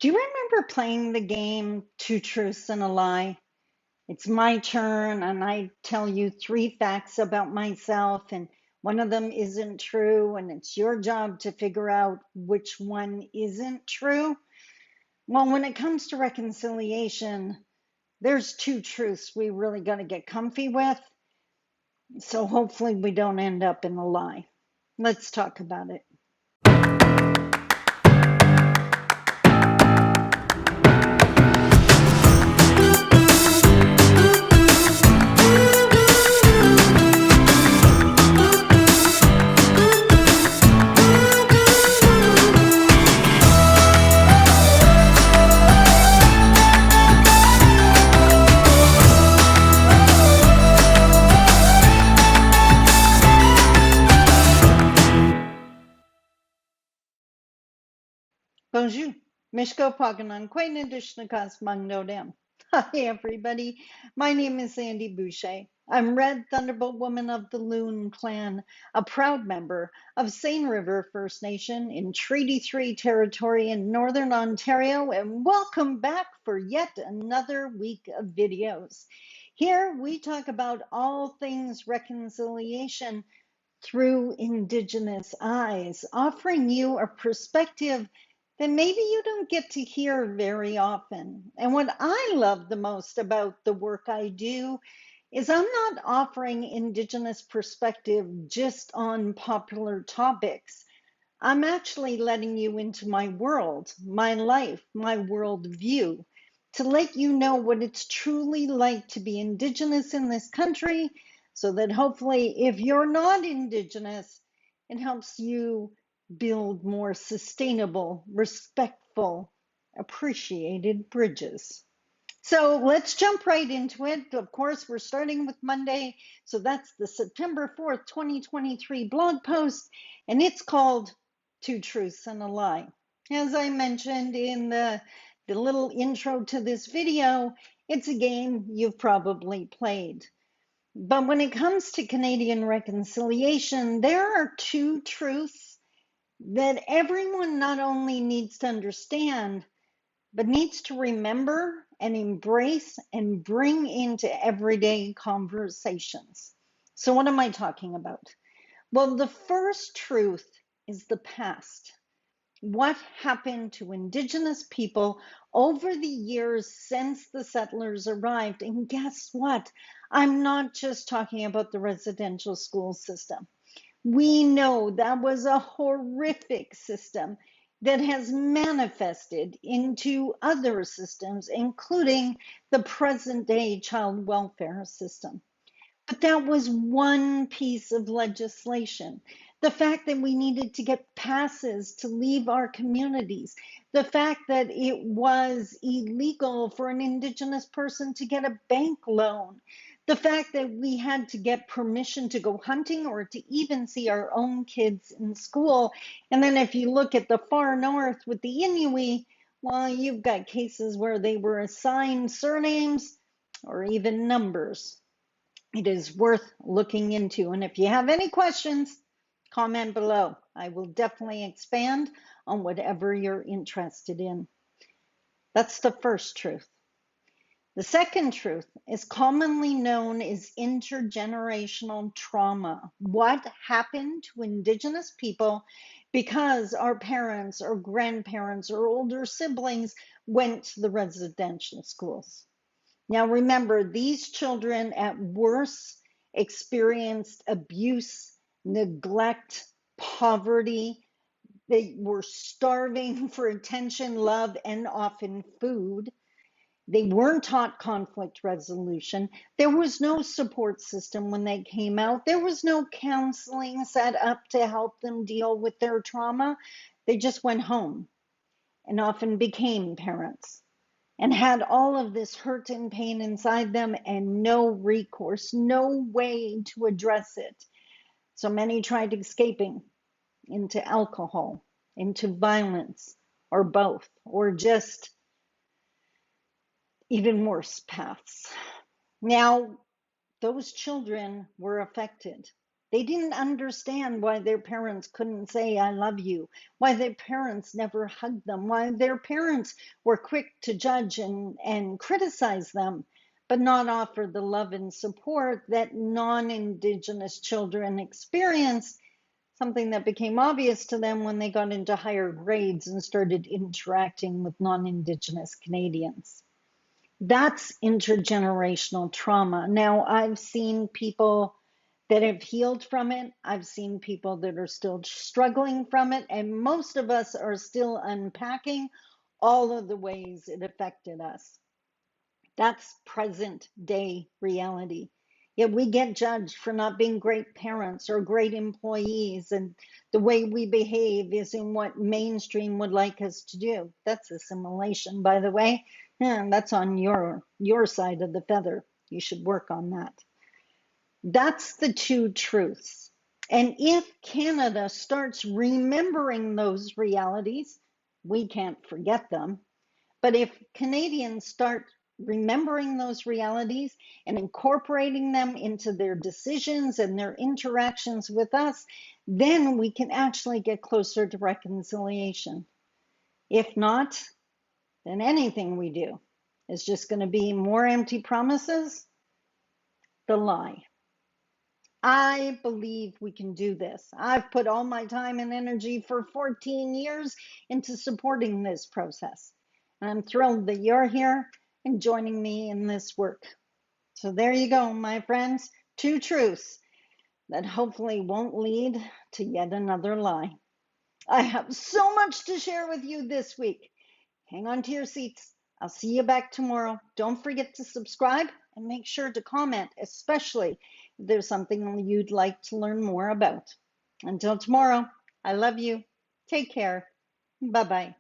Do you remember playing the game Two Truths and a Lie? It's my turn, and I tell you three facts about myself, and one of them isn't true, and it's your job to figure out which one isn't true. Well, when it comes to reconciliation, there's two truths we really got to get comfy with, so hopefully we don't end up in a lie. Let's talk about it. Bonjour. Mishko Paganan, Quainadishnakas Mangdodem. Hi, everybody. My name is Sandi Boucher. I'm Red Thunderbolt Woman of the Loon Clan, a proud member of Seine River First Nation in Treaty 3 territory in Northern Ontario, and welcome back for yet another week of videos. Here we talk about all things reconciliation through Indigenous eyes, offering you a perspective that maybe you don't get to hear very often. And what I love the most about the work I do is I'm not offering Indigenous perspective just on popular topics. I'm actually letting you into my world, my life, my worldview, to let you know what it's truly like to be Indigenous in this country, so that hopefully, if you're not Indigenous, it helps you build more sustainable, respectful, appreciated bridges. So let's jump right into it. Of course, we're starting with Monday. So that's the September 4th, 2023 blog post, and it's called Two Truths and a Lie. As I mentioned in the little intro to this video, it's a game you've probably played. But when it comes to Canadian reconciliation, there are two truths that everyone not only needs to understand, but needs to remember and embrace and bring into everyday conversations. So, what am I talking about? Well, the first truth is the past. What happened to Indigenous people over the years since the settlers arrived? And guess what? I'm not just talking about the residential school system. We know that was a horrific system that has manifested into other systems, including the present day child welfare system. But that was one piece of legislation. The fact that we needed to get passes to leave our communities, the fact that it was illegal for an Indigenous person to get a bank loan, the fact that we had to get permission to go hunting or to even see our own kids in school. And then if you look at the far north with the Inuit, well, you've got cases where they were assigned surnames or even numbers. It is worth looking into. And if you have any questions, comment below. I will definitely expand on whatever you're interested in. That's the first truth. The second truth is commonly known as intergenerational trauma. What happened to Indigenous people because our parents or grandparents or older siblings went to the residential schools? Now, remember, these children at worst experienced abuse, neglect, poverty. They were starving for attention, love, and often food. They weren't taught conflict resolution. There was no support system when they came out. There was no counseling set up to help them deal with their trauma. They just went home and often became parents and had all of this hurt and pain inside them and no recourse, no way to address it. So many tried escaping into alcohol, into violence, or both, or just even worse paths. Now, those children were affected. They didn't understand why their parents couldn't say, I love you, why their parents never hugged them, why their parents were quick to judge and criticize them, but not offer the love and support that non-Indigenous children experience, something that became obvious to them when they got into higher grades and started interacting with non-Indigenous Canadians. That's intergenerational trauma. Now, I've seen people that have healed from it. I've seen people that are still struggling from it. And most of us are still unpacking all of the ways it affected us. That's present day reality. Yet we get judged for not being great parents or great employees, and the way we behave isn't what mainstream would like us to do. That's assimilation, by the way. And that's on your side of the feather. You should work on that. That's the two truths. And if Canada starts remembering those realities, we can't forget them. But if Canadians start remembering those realities and incorporating them into their decisions and their interactions with us, then we can actually get closer to reconciliation. If not, then anything we do is just going to be more empty promises, the lie. I believe we can do this. I've put all my time and energy for 14 years into supporting this process. And I'm thrilled that you're here and joining me in this work. So there you go, my friends. Two truths that hopefully won't lead to yet another lie. I have so much to share with you this week. Hang on to your seats. I'll see you back tomorrow. Don't forget to subscribe and make sure to comment, especially if there's something you'd like to learn more about. Until tomorrow, I love you. Take care. Bye-bye.